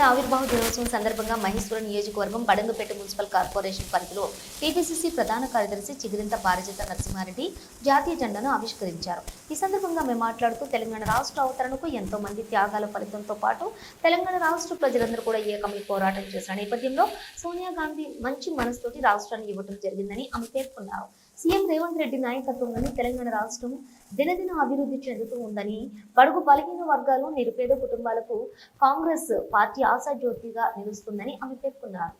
తెలంగాణ ఆవిర్భావ దినోత్సవం సందర్భంగా మహేశ్వరం నియోజకవర్గం బడంగపేట మున్సిపల్ కార్పొరేషన్ పరిధిలో టీపీసీసీ ప్రధాన కార్యదర్శి చిగిరింత పారిజాత నరసింహారెడ్డి జాతీయ జెండాను ఆవిష్కరించారు. ఈ సందర్భంగా మేము మాట్లాడుతూ తెలంగాణ రాష్ట్ర అవతరణకు ఎంతో మంది త్యాగాల ఫలితంతో పాటు తెలంగాణ రాష్ట్ర ప్రజలందరూ కూడా ఏకమై పోరాటం చేసిన నేపథ్యంలో సోనియా గాంధీ మంచి మనసుతోటి రాష్ట్రాన్ని ఇవ్వడం జరిగిందని ఆమె పేర్కొన్నారు. సీఎం రేవంత్ రెడ్డి నాయకత్వంలోని తెలంగాణ రాష్ట్రం దినదిన అభివృద్ధి చెందుతూ ఉందని, బడుగు బలహీన వర్గాలు, నిరుపేద కుటుంబాలకు కాంగ్రెస్ పార్టీ ఆశాజ్యోతిగా నిలుస్తుందని ఆమె పేర్కొన్నారు.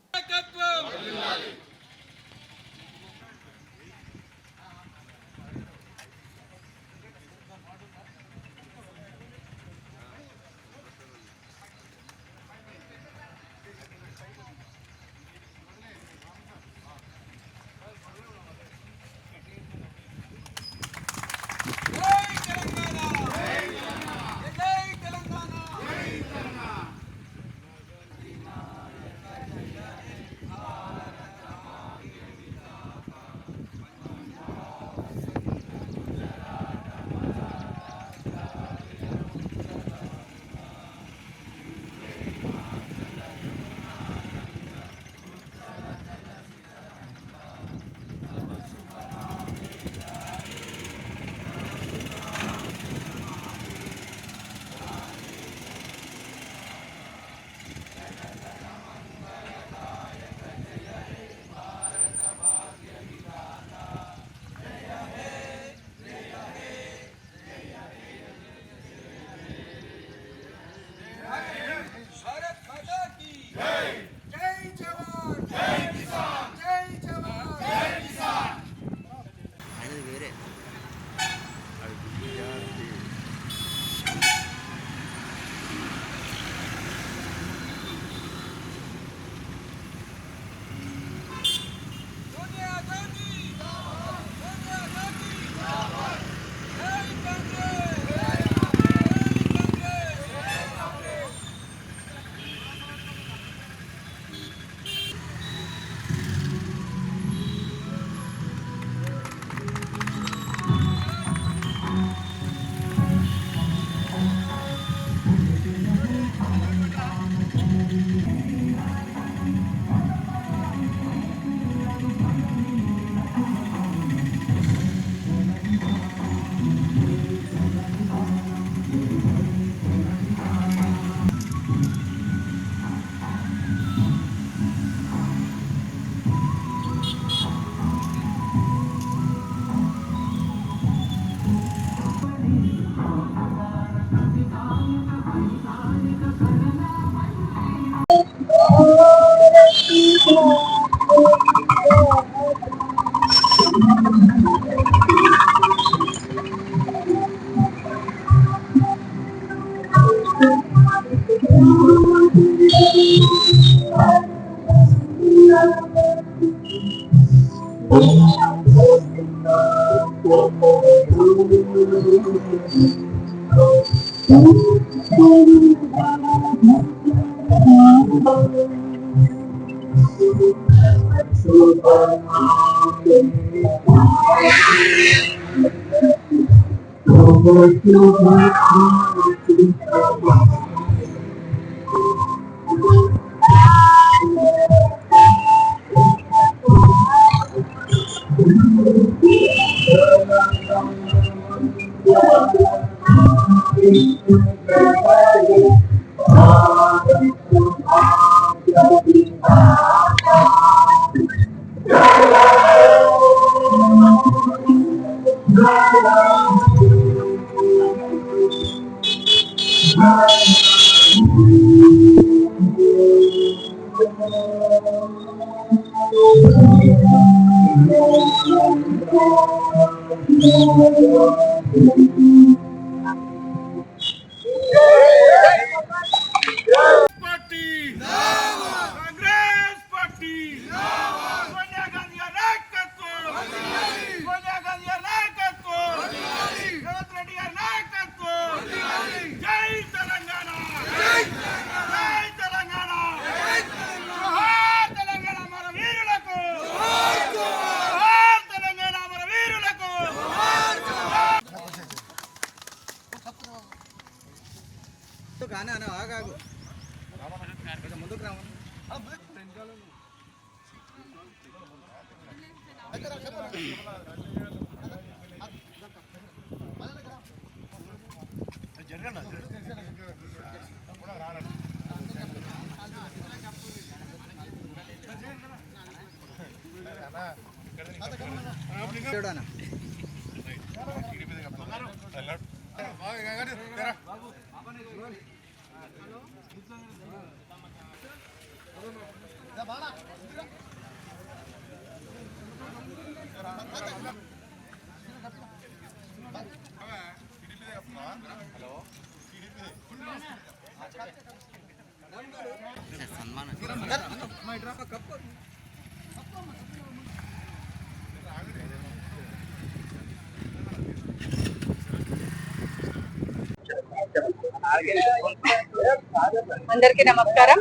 అందరికీ నమస్కారం.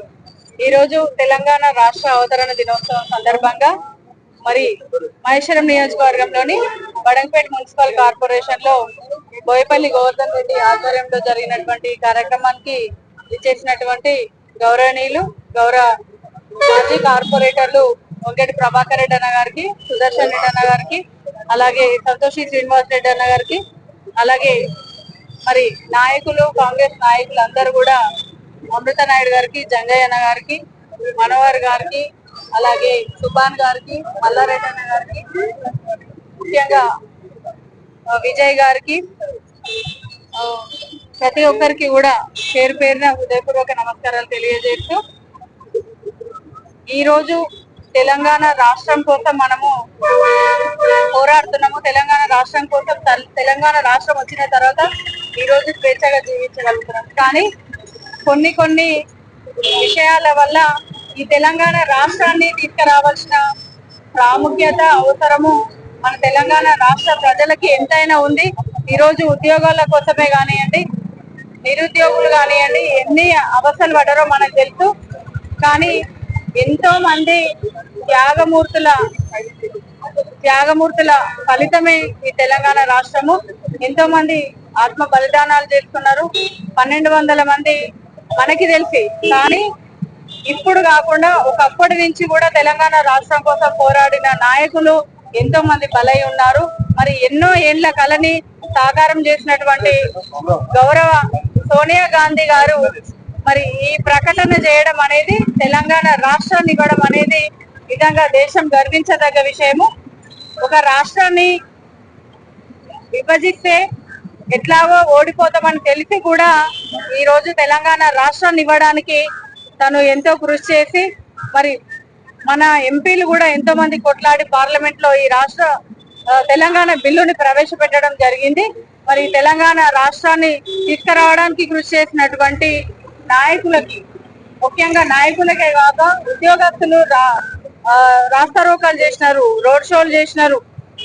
ఈరోజు తెలంగాణ రాష్ట్ర అవతరణ దినోత్సవం సందర్భంగా మరి మహేశ్వరం నియోజకవర్గంలోని బడంగపేట మున్సిపల్ కార్పొరేషన్ లో బోయపల్లి గోవర్ధన్ రెడ్డి ఆధ్వర్యంలో జరిగినటువంటి కార్యక్రమానికి ఇచ్చేసినటువంటి గౌరవనీయులు మాజీ కార్పొరేటర్లు వంగేటి ప్రభాకర్ రెడ్డి అన్న గారికి, సుదర్శన్ రెడ్డి అన్న గారికి, అలాగే సంతోషి శ్రీనివాస్ రెడ్డి అన్న గారికి, అలాగే మరి నాయకులు, కాంగ్రెస్ నాయకులు అందరూ కూడా అమృత నాయుడు గారికి, జంగయ్య అన్న గారికి, మనోహర్ గారికి, అలాగే సుభాన్ గారికి, మల్లారెడ్డి అన్న గారికి, ముఖ్యంగా విజయ్ గారికి, ప్రతి ఒక్కరికి కూడా పేరు పేరున హృదయపూర్వక నమస్కారాలు తెలియజేస్తూ, ఈ రోజు తెలంగాణ రాష్ట్రం కోసం మనము పోరాడుతున్నాము. తెలంగాణ రాష్ట్రం కోసం, తెలంగాణ రాష్ట్రం వచ్చిన తర్వాత ఈ రోజు స్వేచ్ఛగా జీవించగలుగుతున్నాం. కానీ కొన్ని విషయాల వల్ల ఈ తెలంగాణ రాష్ట్రాన్ని తీసుకురావాల్సిన ప్రాముఖ్యత, అవసరము మన తెలంగాణ రాష్ట్ర ప్రజలకి ఎంతైనా ఉంది. ఈ రోజు ఉద్యోగాల కోసమే కానివ్వండి, నిరుద్యోగులు కానివ్వండి, ఎన్ని అవస్థలు పడ్డారో మనకు తెలుసు. కానీ ఎంతో మంది త్యాగమూర్తుల ఫలితమే ఈ తెలంగాణ రాష్ట్రము. ఎంతో మంది ఆత్మ బలిదానాలు చేస్తున్నారు. 1200 మంది మనకి తెలిసి, కానీ ఇప్పుడు కాకుండా ఒకప్పటి నుంచి కూడా తెలంగాణ రాష్ట్రం కోసం పోరాడిన నాయకులు ఎంతో మంది బలై ఉన్నారు. మరి ఎన్నో ఏండ్ల కళని సాకారం చేసినటువంటి గౌరవ సోనియా గాంధీ గారు మరి ఈ ప్రకటన చేయడం అనేది, తెలంగాణ రాష్ట్రాన్ని ఇవ్వడం అనేది నిజంగా దేశం గర్వించదగ్గ విషయము. ఒక రాష్ట్రాన్ని విభజిస్తే ఎట్లాగో ఓడిపోతామని తెలిసి కూడా ఈ రోజు తెలంగాణ రాష్ట్రాన్ని ఇవ్వడానికి తను ఎంతో కృషి చేసి, మరి మన ఎంపీలు కూడా ఎంతో మంది కొట్లాడి పార్లమెంట్ లో ఈ తెలంగాణ బిల్లుని ప్రవేశపెట్టడం జరిగింది. మరి తెలంగాణ రాష్ట్రాన్ని తీసుకురావడానికి కృషి చేసినటువంటి నాయకులకి, ముఖ్యంగా నాయకులకే కాక ఉద్యోగస్తులు రాస్తారోకాలు చేసినారు, రోడ్ షోలు చేసినారు,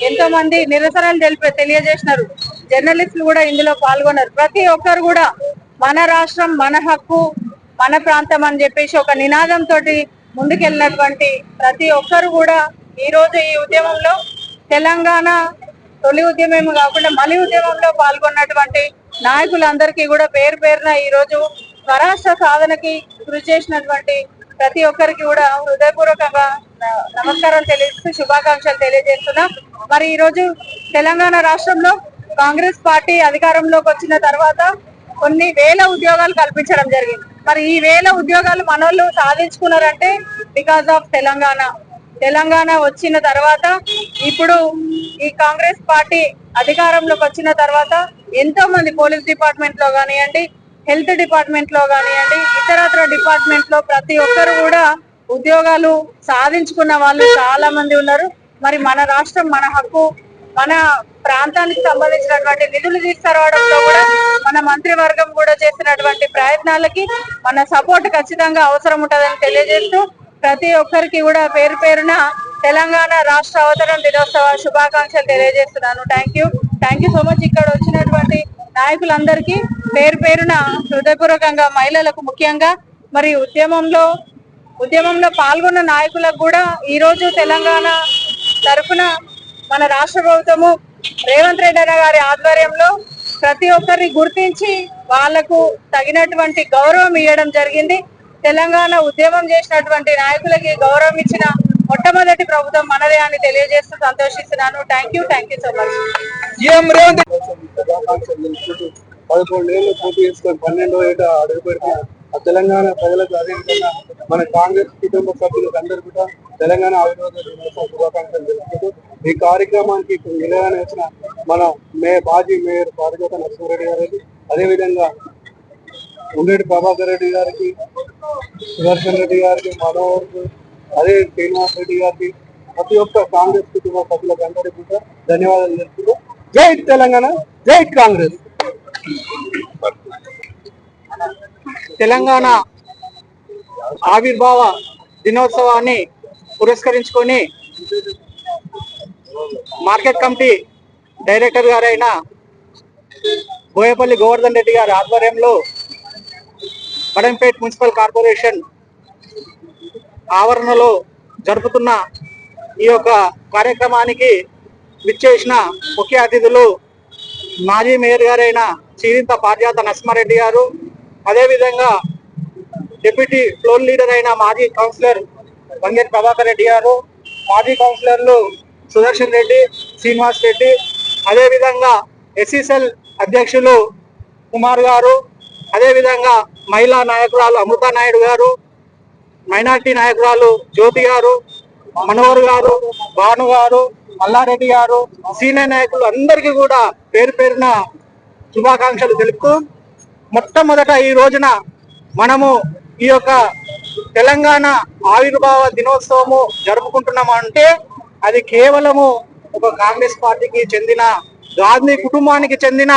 ఎంతో మంది నిరసనలు తెలియజేసినారు, జర్నలిస్టులు కూడా ఇందులో పాల్గొన్నారు. ప్రతి ఒక్కరు కూడా మన రాష్ట్రం, మన హక్కు, మన ప్రాంతం అని చెప్పేసి ఒక నినాదంతో ముందుకెళ్ళినటువంటి ప్రతి ఒక్కరు కూడా ఈ రోజు ఈ ఉద్యమంలో, తెలంగాణ తొలి ఉద్యమం కాకుండా మలి ఉద్యమంలో పాల్గొన్నటువంటి నాయకులందరికీ కూడా పేరు పేరున ఈ రోజు స్వరాష్ట్ర సాధనకి కృషి చేసినటువంటి ప్రతి ఒక్కరికి కూడా హృదయపూర్వకంగా నమస్కారాలు తెలియజేస్తూ శుభాకాంక్షలు తెలియజేస్తున్నాం. మరి ఈ రోజు తెలంగాణ రాష్ట్రంలో కాంగ్రెస్ పార్టీ అధికారంలోకి వచ్చిన తర్వాత కొన్ని వేల ఉద్యోగాలు కల్పించడం జరిగింది. మరి ఈ వేల ఉద్యోగాలు మనోళ్ళు సాధించుకున్నారంటే బికాస్ ఆఫ్ తెలంగాణ వచ్చిన తర్వాత, ఇప్పుడు ఈ కాంగ్రెస్ పార్టీ అధికారంలోకి వచ్చిన తర్వాత ఎంతో మంది పోలీస్ డిపార్ట్మెంట్ లో కానివ్వండి, హెల్త్ డిపార్ట్మెంట్ లో కానివ్వండి, ఇతరత్ర డిపార్ట్మెంట్ లో ప్రతి ఒక్కరు కూడా ఉద్యోగాలు సాధించుకున్న వాళ్ళు చాలా మంది ఉన్నారు. మరి మన రాష్ట్రం, మన హక్కు, మన ప్రాంతానికి సంబంధించినటువంటి నిధులు తీసుకురావడంలో కూడా మన మంత్రివర్గం కూడా చేసినటువంటి ప్రయత్నాలకి మన సపోర్ట్ ఖచ్చితంగా అవసరం ఉంటుందని తెలియజేస్తూ, ప్రతి ఒక్కరికి కూడా పేరు పేరున తెలంగాణ రాష్ట్ర అవతరణ దినోత్సవ శుభాకాంక్షలు తెలియజేస్తున్నాను. Thank you so much. ఇక్కడ వచ్చినటువంటి నాయకులందరికీ పేరు పేరున హృదయపూర్వకంగా, మహిళలకు ముఖ్యంగా, మరి ఉద్యమంలో పాల్గొన్న నాయకులకు కూడా ఈ రోజు తెలంగాణ తరఫున మన రాష్ట్ర ప్రభుత్వము రేవంత్ రెడ్డి గారి ఆధ్వర్యంలో ప్రతి ఒక్కరిని గుర్తించి వాళ్లకు తగినటువంటి గౌరవం ఇవ్వడం జరిగింది. తెలంగాణ ఉద్యమం చేసినటువంటి నాయకులకి గౌరవం ఇచ్చిన మొట్టమొదటి ప్రభుత్వం మనదే అని తెలియజేస్తూ సంతోషిస్తున్నాను. Thank you so much. 11 ఏళ్ళు పోటీ చేసుకొని 12వ ఏట అడుగు పెడితే తెలంగాణ ప్రజలకు అదేవిధంగా మన కాంగ్రెస్ కుటుంబ సభ్యులకు అందరూ కూడా తెలంగాణ ఆవిర్భావ దినోత్సవ శుభాకాంక్షలు తెలుపుతూ ఈ కార్యక్రమానికి నిలయాన వచ్చిన మన మాజీ మేయర్ పారిజాత నరసింహారెడ్డి గారికి, అదేవిధంగా ఉండేటి ప్రభాకర్ రెడ్డి గారికి, సుదర్శన్ రెడ్డి గారికి, మనోహర్, అదే శ్రీనివాస్ రెడ్డి గారికి, ప్రతి ఒక్క కాంగ్రెస్ కుటుంబ సభ్యులకు అందరికీ కూడా ధన్యవాదాలు తెలుపుతూ జై తెలంగాణ, జై కాంగ్రెస్. తెలంగాణ ఆవిర్భావ దినోత్సవాన్ని పురస్కరించుకొని మార్కెట్ కమిటీ డైరెక్టర్ గారైన బోయపల్లి గోవర్ధన్ రెడ్డి గారి ఆధ్వర్యంలో బడంపేట్ మున్సిపల్ కార్పొరేషన్ ఆవరణలో జరుపుతున్న ఈ యొక్క కార్యక్రమానికి విచ్చేసిన ముఖ్య అతిథులు మాజీ మేయర్ గారైన చిగిరింత పారిజాత నరసింహారెడ్డి గారు, అదేవిధంగా డిప్యూటీ ఫ్లోర్ లీడర్ అయిన మాజీ కౌన్సిలర్ వంగేటి ప్రభాకర్ రెడ్డి గారు, మాజీ కౌన్సిలర్లు సుదర్శన్ రెడ్డి, శ్రీనివాస్ రెడ్డి, అదేవిధంగా ఎస్సీసెల్ అధ్యక్షులు కుమార్ గారు, అదేవిధంగా మహిళా నాయకురాలు అమృత నాయుడు గారు, మైనార్టీ నాయకురాలు జ్యోతి గారు, మనోహర్ గారు, భాను గారు, మల్లారెడ్డి గారు, సీనియర్ నాయకులు అందరికీ కూడా పేరు పేరున శుభాకాంక్షలు తెలుపుతూ, మొట్టమొదట ఈ రోజున మనము ఈ యొక్క తెలంగాణ ఆవిర్భావ దినోత్సవము జరుపుకుంటున్నాము అంటే అది కేవలము ఒక కాంగ్రెస్ పార్టీకి చెందిన, గాంధీ కుటుంబానికి చెందిన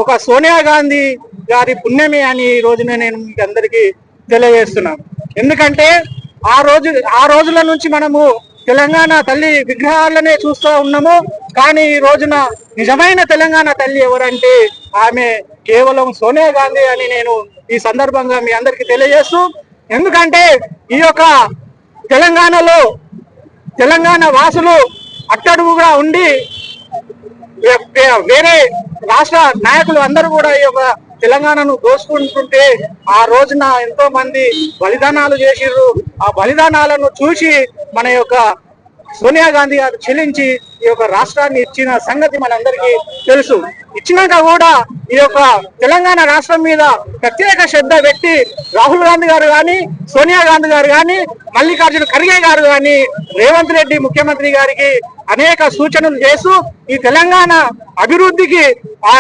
ఒక సోనియా గాంధీ గారి పుణ్యమే అని ఈ రోజున నేను మీకు అందరికీ తెలియజేస్తున్నాను. ఎందుకంటే ఆ రోజుల నుంచి మనము తెలంగాణ తల్లి విగ్రహాలనే చూస్తూ ఉన్నాము. కానీ ఈ రోజున నిజమైన తెలంగాణ తల్లి ఎవరంటే ఆమె కేవలం సోనియా గాంధీ అని నేను ఈ సందర్భంగా మీ అందరికీ తెలియజేస్తూ, ఎందుకంటే ఈ యొక్క తెలంగాణలో తెలంగాణ వాసులు అట్టడుగుగా ఉండి వేరే రాష్ట్ర నాయకులు అందరూ కూడా ఈ యొక్క తెలంగాణను దోచుకుంటుంటే ఆ రోజున ఎంతో మంది బలిదానాలు చేసిర్రు. ఆ బలిదానాలను చూసి మన యొక్క సోనియా గాంధీ గారు చెల్లించి ఈ యొక్క రాష్ట్రాన్ని ఇచ్చిన సంగతి మనందరికీ తెలుసు. ఇచ్చినాక కూడా ఈ యొక్క తెలంగాణ రాష్ట్రం మీద ప్రత్యేక శ్రద్ధ వ్యక్తి రాహుల్ గాంధీ గారు కానీ, సోనియా గాంధీ గారు కానీ, మల్లికార్జున ఖర్గే గారు కానీ, రేవంత్ రెడ్డి ముఖ్యమంత్రి గారికి అనేక సూచనలు చేస్తూ ఈ తెలంగాణ అభివృద్ధికి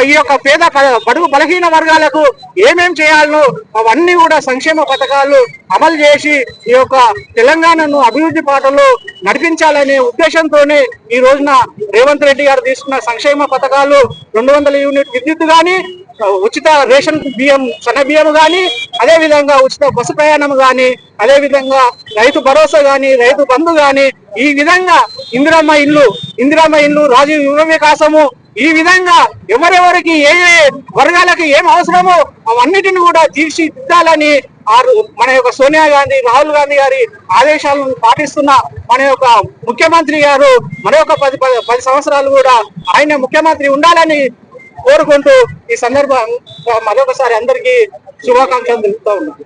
ఈ యొక్క పేద బడుగు బలహీన వర్గాలకు ఏమేం చేయాలనో అవన్నీ కూడా సంక్షేమ పథకాలు అమలు చేసి ఈ యొక్క తెలంగాణను అభివృద్ధి పాటలో నడిపించాలనే ఉద్దేశంతోనే ఈ రోజున రేవంత్ రెడ్డి గారు తీసుకున్న సంక్షేమ పథకాలు 200 యూనిట్ విద్యుత్ కానీ, ఉచిత రేషన్ బియ్యం సన్న బియ్యం కానీ, అదే విధంగా ఉచిత బస్సు ప్రయాణం కానీ, అదే విధంగా రైతు భరోసా కానీ, రైతు బంధు కానీ, ఈ విధంగా ఇందిరమ్మ ఇల్లు, రాజీవ్ యువ వికాసము, ఈ విధంగా ఎవరెవరికి ఏ వర్గాలకి ఏం అవసరమో అవన్నిటిని కూడా తీర్చిదిద్దాలని మన యొక్క సోనియా గాంధీ, రాహుల్ గాంధీ గారి ఆదేశాలను పాటిస్తున్న మన యొక్క ముఖ్యమంత్రి గారు మరొక 10 సంవత్సరాలు కూడా ఆయన ముఖ్యమంత్రి ఉండాలని కోరుకుంటూ ఈ సందర్భంగా మరొకసారి అందరికీ శుభాకాంక్షలు తెలుపుతా ఉన్నాను.